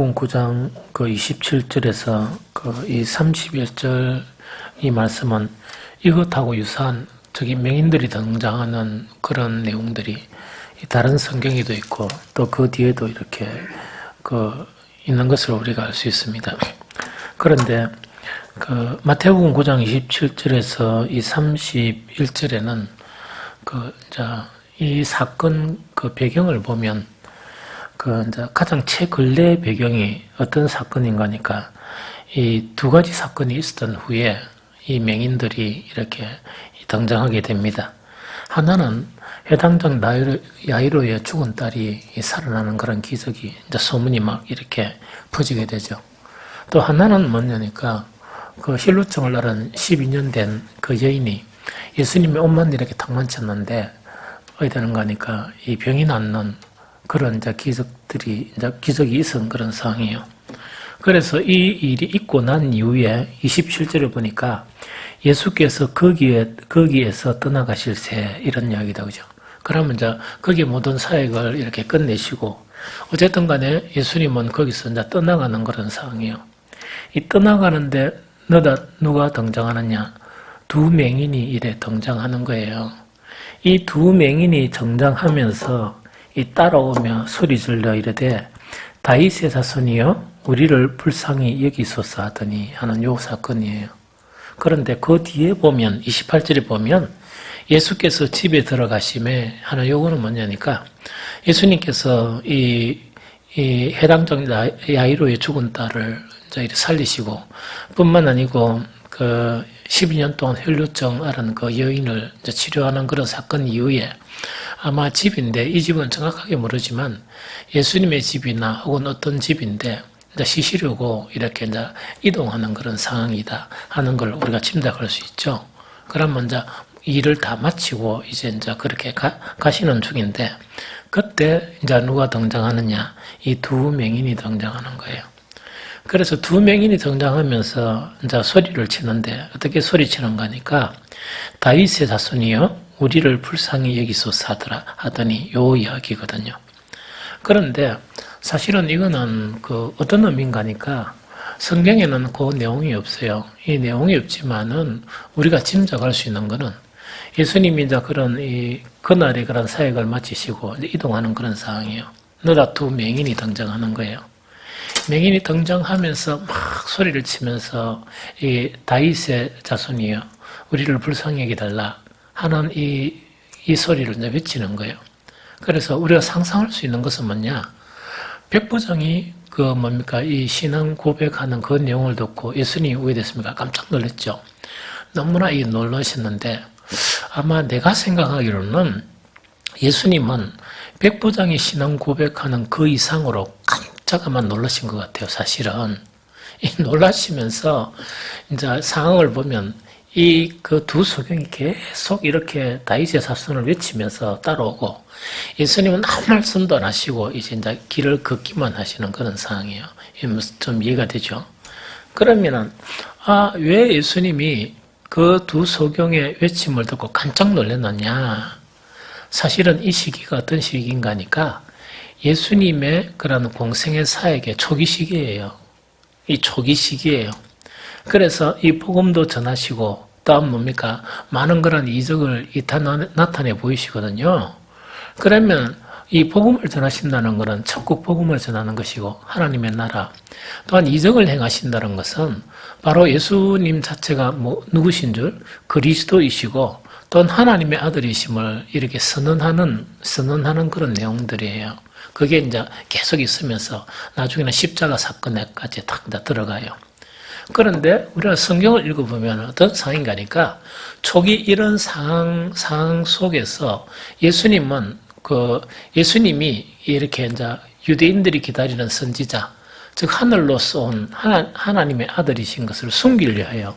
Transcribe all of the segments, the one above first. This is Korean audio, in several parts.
마태복음 9장 그 27절에서 그 이 31절 이 말씀은 이것하고 유사한 저기 맹인들이 등장하는 그런 내용들이 다른 성경에도 있고 또 그 뒤에도 이렇게 그 있는 것을 우리가 알 수 있습니다. 그런데 그 마태복음 9장 27절에서 이 31절에는 이 사건 그 배경을 보면 이제 가장 최근래 배경이 어떤 사건인가니까 이 두 가지 사건이 있었던 후에 이 맹인들이 이렇게 등장하게 됩니다. 하나는 해당장 야이로의 죽은 딸이 살아나는 그런 기적이 이제 소문이 막 이렇게 퍼지게 되죠. 또 하나는 뭐냐니까 그 힐루증을 앓은 12년 된 그 여인이 예수님의 옷만 이렇게 탁 만졌는데 어디 되는가 하니까 이 병이 낫는 그런 이제 기적이 있은 그런 상황이에요. 그래서 이 일이 있고 난 이후에 27절을 보니까 예수께서 거기에서 떠나가실새 이런 이야기다, 그죠? 그러면 이제 거기에 모든 사역을 이렇게 끝내시고 어쨌든 간에 예수님은 거기서 이제 떠나가는 그런 상황이에요. 이 떠나가는데 누가 등장하느냐? 두 맹인이 이래 등장하는 거예요. 이 두 맹인이 등장하면서 이 따라오며 소리질러 이르되 다윗의 자손이여 우리를 불쌍히 여기소서 하더니 하는 요 사건이에요. 그런데 그 뒤에 보면 28절에 보면 예수께서 집에 들어가심에 하는 요거는 뭐냐니까 예수님께서 이 해당장 야이로의 죽은 딸을 이제 살리시고 뿐만 아니고 그 12년 동안 혈루증 앓은 그 여인을 이제 치료하는 그런 사건 이후에 아마 집인데 이 집은 정확하게 모르지만 예수님의 집이나 혹은 어떤 집인데 이제 쉬시려고 이렇게 이제 이동하는 그런 상황이다 하는 걸 우리가 짐작할 수 있죠. 그러면 이제 일을 다 마치고 이제 그렇게 가시는 중인데 그때 이제 누가 등장하느냐? 이 두 맹인이 등장하는 거예요. 그래서 두 맹인이 등장하면서 이제 소리를 치는데 어떻게 소리치는가 하니까 다윗의 자손이여 우리를 불쌍히 여기소서 하더니 요 이야기거든요. 그런데 사실은 이거는 그 어떤 의미인가 하니까 성경에는 그 내용이 없어요. 이 내용이 없지만은 우리가 짐작할 수 있는 거는 예수님이 이제 그날의 그런 사역을 마치시고 이제 이동하는 그런 상황이에요. 너다 두 맹인이 등장하는 거예요. 맹인이 등장하면서 막 소리를 치면서 이 다윗의 자손이여 우리를 불쌍히 여기달라 하는 이 소리를 이제 외치는 거예요. 그래서 우리가 상상할 수 있는 것은 뭐냐? 백부장이 이 신앙 고백하는 그 내용을 듣고 예수님이 왜 됐습니까? 깜짝 놀랐죠. 너무나 놀라셨는데 아마 내가 생각하기로는 예수님은 백부장이 신앙 고백하는 그 이상으로 깜짝 아마 놀라신 것 같아요, 사실은. 놀라시면서 이제 상황을 보면 그 두 소경이 계속 이렇게 다윗의 자손을 외치면서 따라오고 예수님은 아무 말씀도 안 하시고 이제 길을 걷기만 하시는 그런 상황이에요. 좀 이해가 되죠? 그러면은 왜 예수님이 그 두 소경의 외침을 듣고 깜짝 놀랐느냐? 사실은 이 시기가 어떤 시기인가 하니까 예수님의 그런 공생의 사역의 초기 시기예요. 이 초기 시기예요. 그래서 이 복음도 전하시고 다음 뭡니까? 많은 그런 이적을 나타내 보이시거든요. 그러면 이 복음을 전하신다는 것은 천국 복음을 전하는 것이고 하나님의 나라 또한 이적을 행하신다는 것은 바로 예수님 자체가 누구신 줄 그리스도이시고 또한 하나님의 아들이심을 이렇게 선언하는 그런 내용들이에요. 그게 이제 계속 있으면서 나중에는 십자가 사건에까지 딱 들어가요. 그런데 우리가 성경을 읽어보면 어떤 상황인가 하니까 초기 이런 상황 속에서 예수님이 이렇게 이제 유대인들이 기다리는 선지자, 즉 하늘로서 온 하나님의 아들이신 것을 숨기려 해요.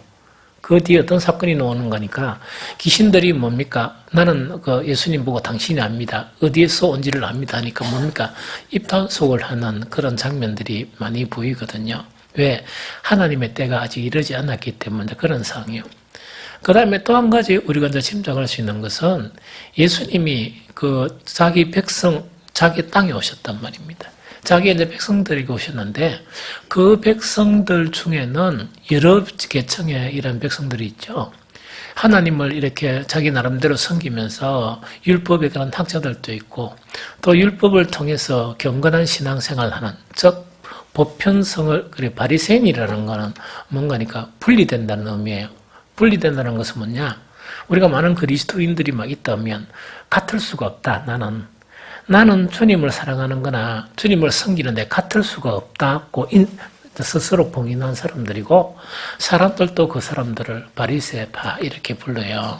그 뒤에 어떤 사건이 나오는 거니까 귀신들이 뭡니까? 나는 예수님 보고 당신이 압니다. 어디에서 온지를 압니다 하니까 뭡니까? 입단속을 하는 그런 장면들이 많이 보이거든요. 왜? 하나님의 때가 아직 이르지 않았기 때문에 그런 상황이에요. 그 다음에 또 한 가지 우리가 이제 짐작할 수 있는 것은 예수님이 자기 백성, 자기 땅에 오셨단 말입니다. 자기 이제 백성들에게 오셨는데 그 백성들 중에는 여러 계층의 이런 백성들이 있죠. 하나님을 이렇게 자기 나름대로 섬기면서 율법에 관한 학자들도 있고 또 율법을 통해서 경건한 신앙생활하는 즉 보편성을 그래 바리새인이라는 거는 뭔가니까 분리된다는 의미예요. 분리된다는 것은 뭐냐? 우리가 많은 그리스도인들이 막 있다면 같을 수가 없다. 나는 주님을 사랑하는 거나 주님을 섬기는데 같을 수가 없다고 스스로 봉인한 사람들이고 사람들도 그 사람들을 바리새파 이렇게 불러요.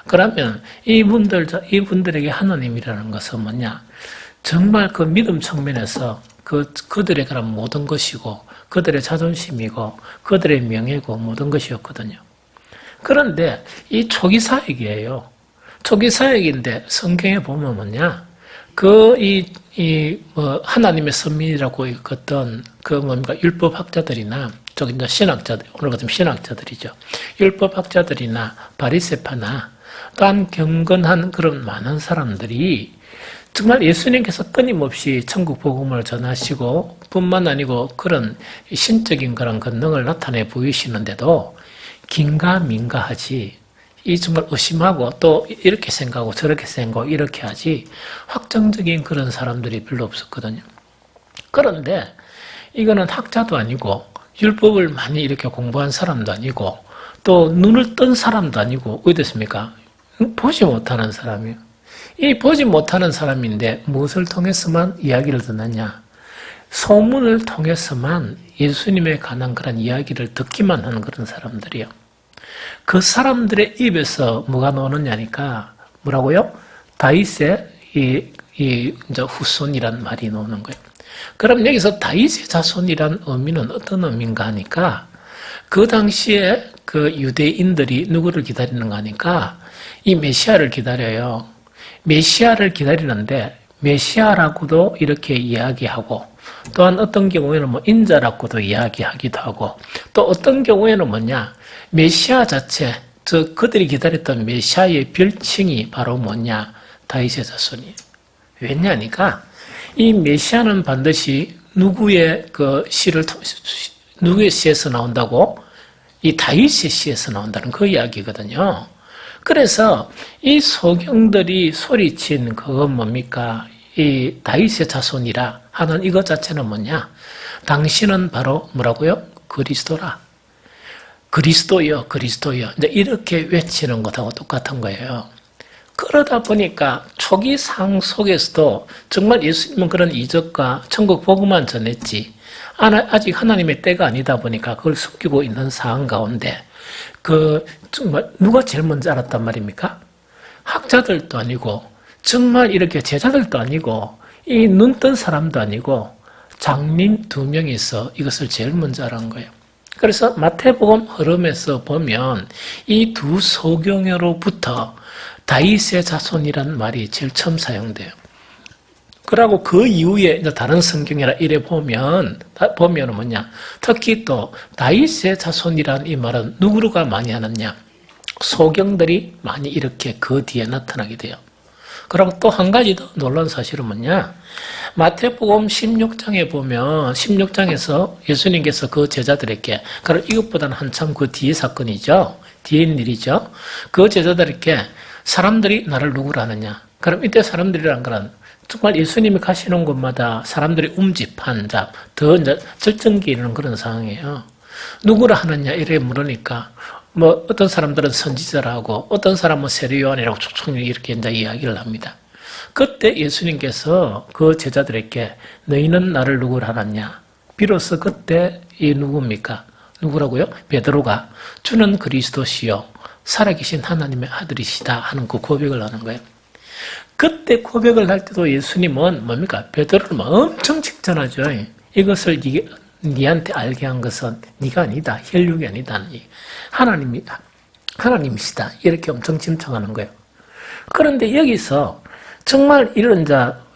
그러면 이분들에게 하나님이라는 것은 뭐냐? 정말 그 믿음 측면에서 그들에 관한 모든 것이고 그들의 자존심이고 그들의 명예고 모든 것이었거든요. 그런데 이 초기 사역이에요. 초기 사역인데 성경에 보면 뭐냐? 하나님의 선민이라고 읽었던 율법학자들이나, 저기 이제 신학자들, 오늘 같은 신학자들이죠. 율법학자들이나 바리새파나 또한 경건한 그런 많은 사람들이 정말 예수님께서 끊임없이 천국 복음을 전하시고 뿐만 아니고 그런 신적인 그런 권능을 나타내 보이시는데도 긴가민가하지 이 정말 의심하고 또 이렇게 생각하고 저렇게 생각하고 이렇게 하지 확정적인 그런 사람들이 별로 없었거든요. 그런데 이거는 학자도 아니고 율법을 많이 이렇게 공부한 사람도 아니고 또 눈을 뜬 사람도 아니고 어떻습니까? 보지 못하는 사람이에요. 이 보지 못하는 사람인데 무엇을 통해서만 이야기를 듣느냐? 소문을 통해서만 예수님에 관한 그런 이야기를 듣기만 하는 그런 사람들이요. 그 사람들의 입에서 뭐가 나오느냐니까 뭐라고요? 다윗의 이제 후손이란 말이 나오는 거예요. 그럼 여기서 다윗의 자손이란 의미는 어떤 의미인가 하니까 그 당시에 그 유대인들이 누구를 기다리는가 하니까 이 메시아를 기다려요. 메시아를 기다리는데 메시아라고도 이렇게 이야기하고 또한 어떤 경우에는 뭐 인자라고도 이야기하기도 하고 또 어떤 경우에는 뭐냐 메시아 자체 즉 그들이 기다렸던 메시아의 별칭이 바로 뭐냐 다윗의 자손이에요. 왜냐니까 이 메시아는 반드시 누구의 누구의 시에서 나온다고? 이 다윗의 시에서 나온다는 그 이야기거든요. 그래서 이 소경들이 소리친 그건 뭡니까? 이 다윗의 자손이라 하는 이것 자체는 뭐냐? 당신은 바로 뭐라고요? 그리스도라. 그리스도여. 이제 이렇게 외치는 것하고 똑같은 거예요. 그러다 보니까 초기 상 속에서도 정말 예수님은 그런 이적과 천국 복음만 전했지 아직 하나님의 때가 아니다 보니까 그걸 숨기고 있는 상황 가운데 정말 누가 제일 먼저 알았단 말입니까? 학자들도 아니고 정말 이렇게 제자들도 아니고 이 눈뜬 사람도 아니고 장님 2명이서 이것을 제일 먼저 알은 거예요. 그래서 마태복음 흐름에서 보면 이 두 소경으로부터 다윗의 자손이라는 말이 제일 처음 사용돼요. 그러고 그 이후에 이제 다른 성경이라 이래 보면은 뭐냐? 특히 또 다윗의 자손이라는 이 말은 누구가 많이 하느냐? 소경들이 많이 이렇게 그 뒤에 나타나게 돼요. 그리고 또 한 가지 더 놀라운 사실은 뭐냐? 마태복음 16장에 보면 16장에서 예수님께서 그 제자들에게 그럼 이것보다는 한참 그 뒤의 사건이죠. 뒤에 있는 일이죠. 그 제자들에게 사람들이 나를 누구라 하느냐? 그럼 이때 사람들이란 거는 정말 예수님이 가시는 곳마다 사람들이 움집한 더 이제 절정기에 이르는 그런 상황이에요. 누구라 하느냐 이래 물으니까 뭐 어떤 사람들은 선지자라고 어떤 사람은 세례 요한이라고 촉촉 이렇게 이제 이야기를 합니다. 그때 예수님께서 그 제자들에게 너희는 나를 누구라 하느냐? 비로소 그때 이 누굽니까? 누구라고요? 베드로가 주는 그리스도시요 살아계신 하나님의 아들이시다 하는 그 고백을 하는 거예요. 그때 고백을 할 때도 예수님은 뭡니까? 베드로를 엄청 칭찬하죠. 이것을 네한테 알게 한 것은 네가 아니다. 혈육이 아니다. 하나님이시다. 이렇게 엄청 칭찬하는 거예요. 그런데 여기서 정말 이런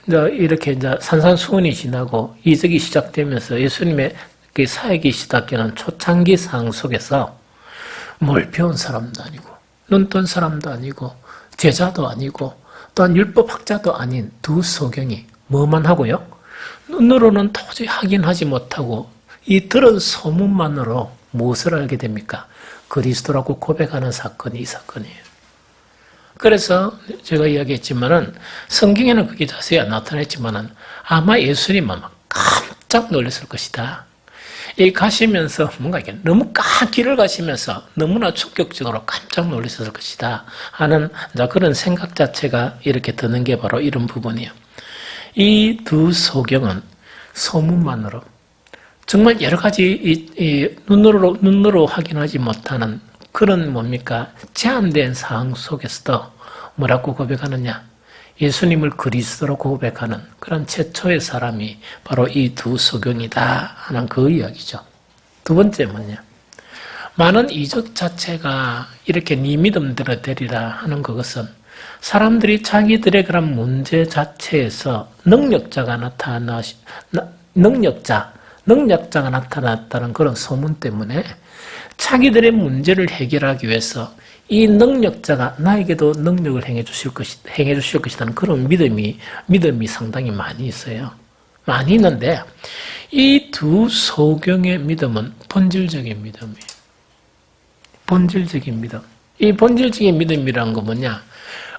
이렇게 산산수훈이 지나고 이적이 시작되면서 예수님의 그 사역이 시작되는 초창기 상황 속에서 뭘 배운 사람도 아니고 눈 뜬 사람도 아니고 제자도 아니고 또한 율법학자도 아닌 두 소경이 뭐만 하고요? 눈으로는 도저히 확인하지 못하고 이 들은 소문만으로 무엇을 알게 됩니까? 그리스도라고 고백하는 사건이 이 사건이에요. 그래서 제가 이야기했지만은 성경에는 그게 자세히 안 나타냈지만은 아마 예수님은 깜짝 놀랐을 것이다. 이 가시면서 뭔가 이렇게 너무 길을 가시면서 너무나 충격적으로 깜짝 놀랐을 것이다 하는 그런 생각 자체가 이렇게 드는 게 바로 이런 부분이에요. 이 두 소경은 소문만으로 정말 여러 가지 눈으로 확인하지 못하는 그런 뭡니까? 제한된 상황 속에서도 뭐라고 고백하느냐? 예수님을 그리스도로 고백하는 그런 최초의 사람이 바로 이 두 소경이다 하는 그 이야기죠. 두 번째 뭐냐? 많은 이적 자체가 이렇게 네 믿음대로 되리라 하는 그것은 사람들이 자기들의 그런 문제 자체에서 능력자가 나타났다는 그런 소문 때문에 자기들의 문제를 해결하기 위해서 이 능력자가 나에게도 능력을 행해 주실 것이라는 그런 믿음이 상당히 많이 있어요. 많이 있는데 이 두 소경의 믿음은 본질적인 믿음이에요. 본질적인 믿음. 이 본질적인 믿음이란 건 뭐냐?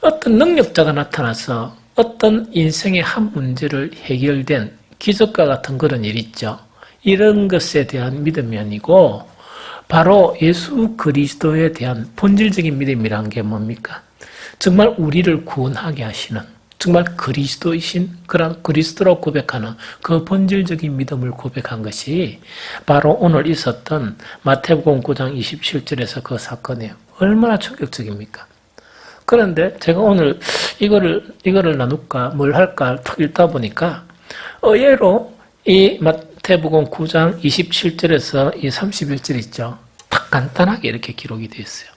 어떤 능력자가 나타나서 어떤 인생의 한 문제를 해결된 기적과 같은 그런 일 있죠. 이런 것에 대한 믿음이 아니고 바로 예수 그리스도에 대한 본질적인 믿음이란 게 뭡니까? 정말 우리를 구원하게 하시는 정말 그리스도이신 그런 그리스도로 고백하는 그 본질적인 믿음을 고백한 것이 바로 오늘 있었던 마태복음 9장 27절에서 그 사건이에요. 얼마나 충격적입니까? 그런데 제가 오늘 이거를 나눌까 뭘 할까 탁 읽다 보니까 의외로 이 마태복음 9장 27절에서 이 31절 있죠. 딱 간단하게 이렇게 기록이 되어 있어요.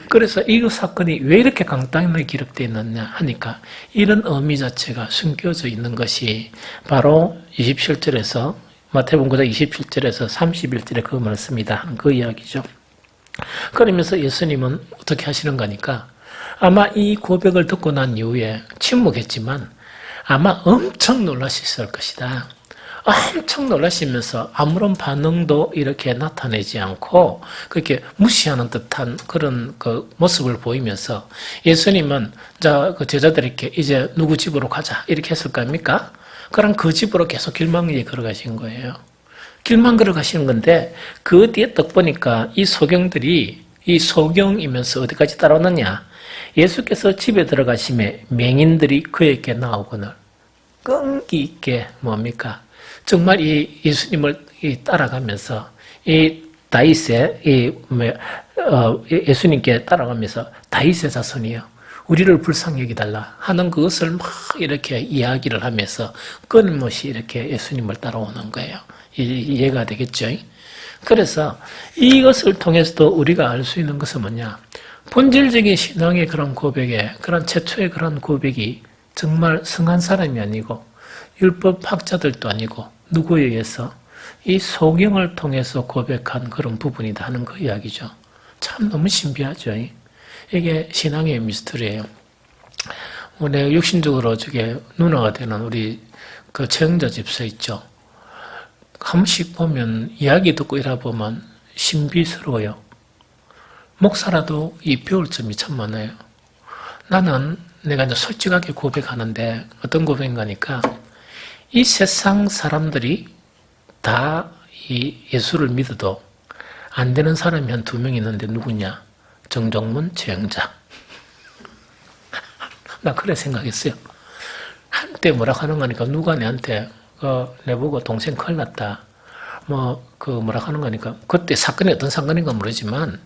그래서 이 사건이 왜 이렇게 간단하게 기록되어 있느냐 하니까 이런 의미 자체가 숨겨져 있는 것이 바로 27절에서 마태복음 9장 27절에서 31절에 그 말씀이다 하는 그 이야기죠. 그러면서 예수님은 어떻게 하시는 거니까 아마 이 고백을 듣고 난 이후에 침묵했지만 아마 엄청 놀라셨을 것이다. 엄청 놀라시면서 아무런 반응도 이렇게 나타내지 않고 그렇게 무시하는 듯한 그런 그 모습을 보이면서 예수님은 그 제자들에게 이제 누구 집으로 가자 이렇게 했을 거 아닙니까? 그럼 그 집으로 계속 길망에 걸어가신 거예요. 길만 걸어가시는 건데 그 뒤에 딱 보니까 이 소경들이 이 소경이면서 어디까지 따라오느냐? 예수께서 집에 들어가심에 맹인들이 그에게 나오거늘 끈기 있게 뭡니까? 정말 이 예수님을 따라가면서 이 다윗의 예수님께 따라가면서 다윗의 자손이요. 우리를 불쌍히 여기달라 하는 그것을 막 이렇게 이야기를 하면서 끊임없이 이렇게 예수님을 따라오는 거예요. 이해가 되겠죠? 그래서 이것을 통해서도 우리가 알 수 있는 것은 뭐냐? 본질적인 신앙의 그런 고백에 그런 최초의 그런 고백이 정말 성한 사람이 아니고 율법 학자들도 아니고 누구에 의해서 이 소경을 통해서 고백한 그런 부분이다 하는 그 이야기죠. 참 너무 신비하죠. 이게 신앙의 미스터리예요. 내가 육신적으로 누나가 되는 우리 그 최영자 집사 있죠. 한 번씩 보면 이야기 듣고 이러 보면 신비스러워요. 목사라도 이 배울 점이 참 많아요. 내가 이제 솔직하게 고백하는데 어떤 고백인가니까 이 세상 사람들이 다 이 예수를 믿어도 안 되는 사람이 한 2명 있는데 누구냐? 정종문, 최영자. 나 그래 생각했어요. 한때 뭐라고 하는 거니까 누가 내한테 내보고 동생 큰일 났다. 뭐라고 하는 거니까 그때 사건이 어떤 사건인가 모르지만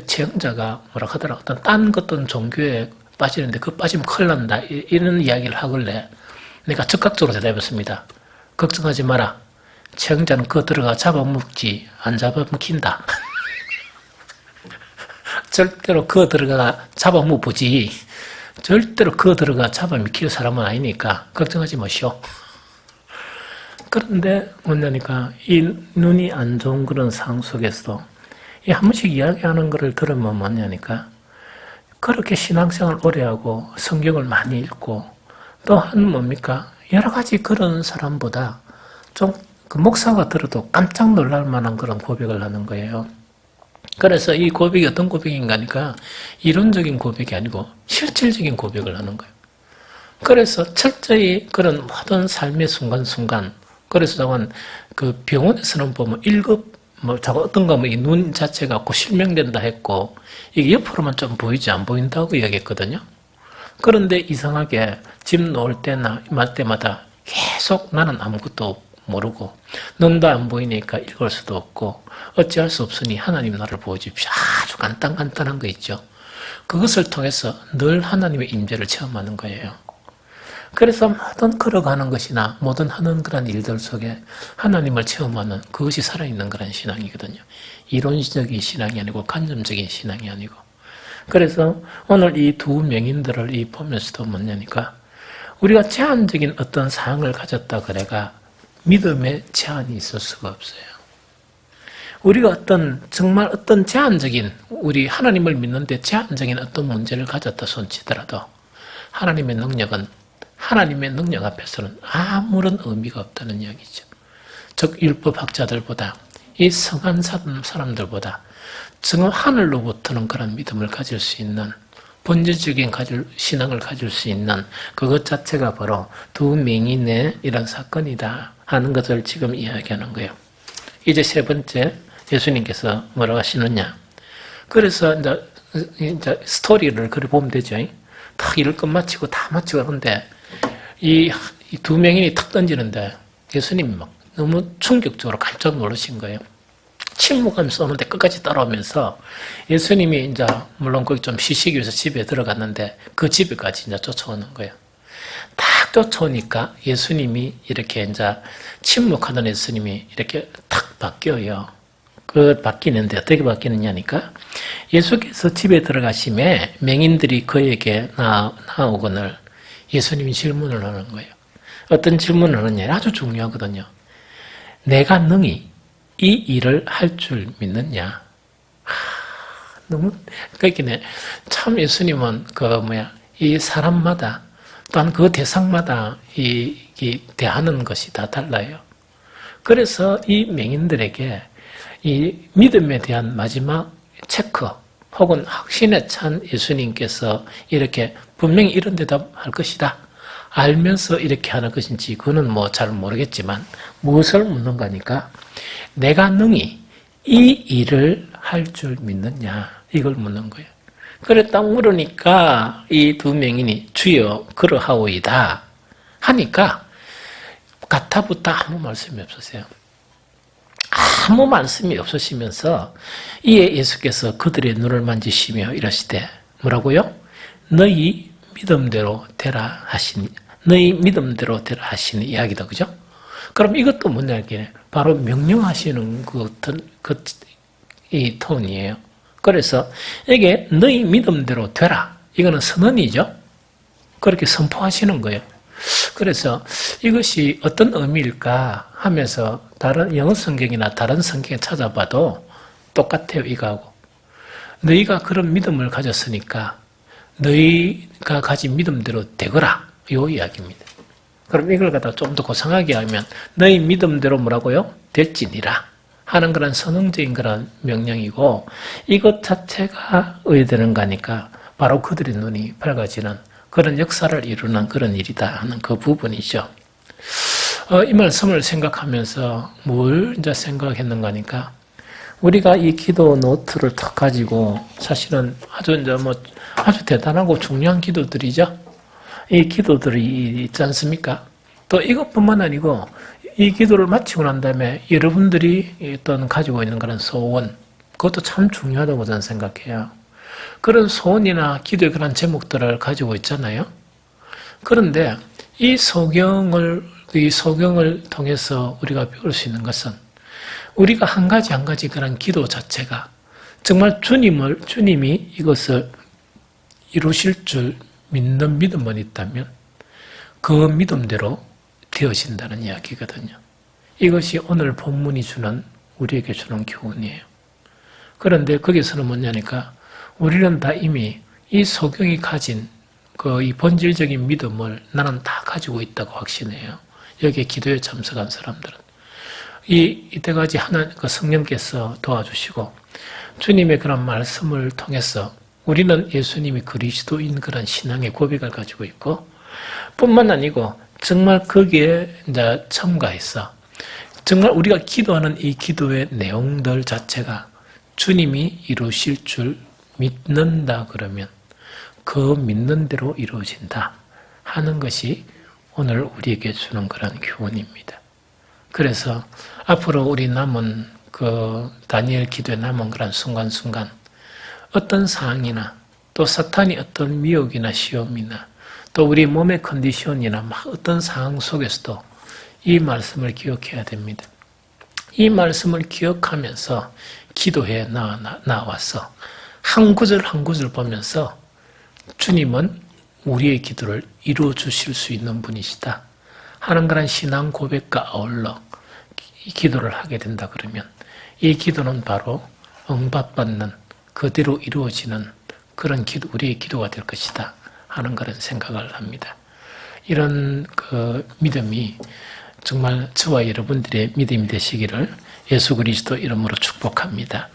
최영자가 뭐라고 하더라. 어떤 종교에 빠지는데 그거 빠지면 큰일 난다. 이런 이야기를 하길래 내가 즉각적으로 대답했습니다. 걱정하지 마라. 최영자는 그거 들어가 잡아먹지 안 잡아먹힌다. 절대로 그거 들어가 잡아먹보지 절대로 그거 들어가 잡아먹힐 사람은 아니니까 걱정하지 마시오. 그런데 뭐냐니까 이 눈이 안 좋은 그런 상황 속에서도 한 번씩 이야기하는 거를 들으면 뭐냐니까 그렇게 신앙생활 오래 하고 성경을 많이 읽고 또한 뭡니까? 여러 가지 그런 사람보다 좀 그 목사가 들어도 깜짝 놀랄 만한 그런 고백을 하는 거예요. 그래서 이 고백이 어떤 고백인가 하니까 이론적인 고백이 아니고 실질적인 고백을 하는 거예요. 그래서 철저히 그런 모든 삶의 순간순간, 그래서 저건 그 병원에서는 보면 1급 어떤 거 이 눈 자체가 실명된다 했고 이게 옆으로만 좀 보이지 안 보인다고 이야기했거든요. 그런데 이상하게 집 놓을 때나 말 때마다 계속 나는 아무것도 모르고 눈도 안 보이니까 읽을 수도 없고 어찌할 수 없으니 하나님 나를 보여주십시오. 아주 간단한 거 있죠. 그것을 통해서 늘 하나님의 임재를 체험하는 거예요. 그래서 모든 걸어가는 것이나 모든 하는 그런 일들 속에 하나님을 체험하는 그것이 살아있는 그런 신앙이거든요. 이론적인 신앙이 아니고 간접적인 신앙이 아니고. 그래서 오늘 이 두 명인들을 보면서도 뭐냐니까 우리가 제한적인 어떤 사항을 가졌다 그래가 믿음에 제한이 있을 수가 없어요. 우리가 정말 어떤 제한적인, 우리 하나님을 믿는데 제한적인 어떤 문제를 가졌다 손치더라도 하나님의 능력 앞에서는 아무런 의미가 없다는 이야기죠. 즉 율법학자들보다 이 성한 사람들보다 지금 하늘로부터는 그런 믿음을 가질 수 있는 본질적인 신앙을 가질 수 있는 그것 자체가 바로 두 명인의 이런 사건이다 하는 것을 지금 이야기하는 거예요. 이제 세 번째 예수님께서 뭐라고 하시느냐. 그래서 이제 스토리를 그래 보면 되죠. 탁 일을 끝마치고 다 마치고 하는데 이 두 명인이 탁 던지는데 예수님이 막 너무 충격적으로 깜짝 놀라신 거예요. 침묵하면서 오는데 끝까지 따라오면서 예수님이 이제 물론 거기 좀 쉬시기 위해서 집에 들어갔는데 그 집에까지 이제 쫓아오는 거예요. 딱 쫓아오니까 예수님이 이렇게 이제 침묵하던 예수님이 이렇게 탁 바뀌어요. 바뀌는데 어떻게 바뀌느냐니까 예수께서 집에 들어가심에 맹인들이 그에게 나오거늘 예수님이 질문을 하는 거예요. 어떤 질문을 하느냐 아주 중요하거든요. 내가 능히 이 일을 할 줄 믿느냐? 너무, 그러니까 참 예수님은 이 사람마다 또한 그 대상마다 이 대하는 것이 다 달라요. 그래서 이 맹인들에게 이 믿음에 대한 마지막 체크 혹은 확신에 찬 예수님께서 이렇게 분명히 이런 대답할 것이다. 알면서 이렇게 하는 것인지 그거는 잘 모르겠지만 무엇을 묻는가 하니까 내가 능히 이 일을 할 줄 믿느냐 이걸 묻는 거예요. 그래 딱 물으니까 이 두 명인이 주여 그러하오이다 하니까 가타부타 아무 말씀이 없으세요. 아무 말씀이 없으시면서 이에 예수께서 그들의 눈을 만지시며 이러시되 뭐라고요? 너희 믿음대로 되라 하시니 이야기다. 그죠? 그럼 이것도 뭐냐 이게 바로 명령하시는 이 톤이에요. 그래서 이게 너희 믿음대로 되라. 이거는 선언이죠. 그렇게 선포하시는 거예요. 그래서 이것이 어떤 의미일까 하면서 다른 영어 성경이나 다른 성경에 찾아봐도 똑같아요. 이거하고. 너희가 그런 믿음을 가졌으니까 너희가 가진 믿음대로 되거라. 이 이야기입니다. 그럼 이걸 갖다 좀 더 고상하게 하면 너희 믿음대로 뭐라고요? 될지니라 하는 그런 선언적인 그런 명령이고 이것 자체가 의되는 거니까 바로 그들의 눈이 밝아지는 그런 역사를 이루는 그런 일이다 하는 그 부분이죠. 이 말씀을 생각하면서 뭘 이제 생각했는가 하니까 우리가 이 기도 노트를 탁 가지고 사실은 아주 대단하고 중요한 기도들이죠. 이 기도들이 있지 않습니까? 또 이것뿐만 아니고 이 기도를 마치고 난 다음에 여러분들이 가지고 있는 그런 소원 그것도 참 중요하다고 저는 생각해요. 그런 소원이나 기도의 그런 제목들을 가지고 있잖아요. 그런데 이 소경을 통해서 우리가 배울 수 있는 것은 우리가 한 가지 그런 기도 자체가 정말 주님이 이것을 이루실 줄 믿는 믿음만 있다면 그 믿음대로 되어진다는 이야기거든요. 이것이 오늘 본문이 우리에게 주는 교훈이에요. 그런데 거기서는 뭐냐니까 우리는 다 이미 이 소경이 가진 이 본질적인 믿음을 나는 다 가지고 있다고 확신해요. 여기에 기도에 참석한 사람들은. 이때까지 성령께서 도와주시고 주님의 그런 말씀을 통해서 우리는 예수님이 그리스도인 그런 신앙의 고백을 가지고 있고 뿐만 아니고 정말 거기에 이제 첨가해서 정말 우리가 기도하는 이 기도의 내용들 자체가 주님이 이루실 줄 믿는다 그러면 그 믿는 대로 이루어진다 하는 것이 오늘 우리에게 주는 그런 교훈입니다. 그래서 앞으로 우리 남은 다니엘 기도에 남은 그런 순간순간 어떤 상황이나 또 사탄이 어떤 미혹이나 시험이나 또 우리 몸의 컨디션이나 어떤 상황 속에서도 이 말씀을 기억해야 됩니다. 이 말씀을 기억하면서 기도에 나와서 한 구절 한 구절 보면서 주님은 우리의 기도를 이루어 주실 수 있는 분이시다 하는 그런 신앙 고백과 아울러 기도를 하게 된다 그러면 이 기도는 바로 응답받는 그대로 이루어지는 그런 우리의 기도가 될 것이다 하는 그런 생각을 합니다. 이런 믿음이 정말 저와 여러분들의 믿음이 되시기를 예수 그리스도 이름으로 축복합니다.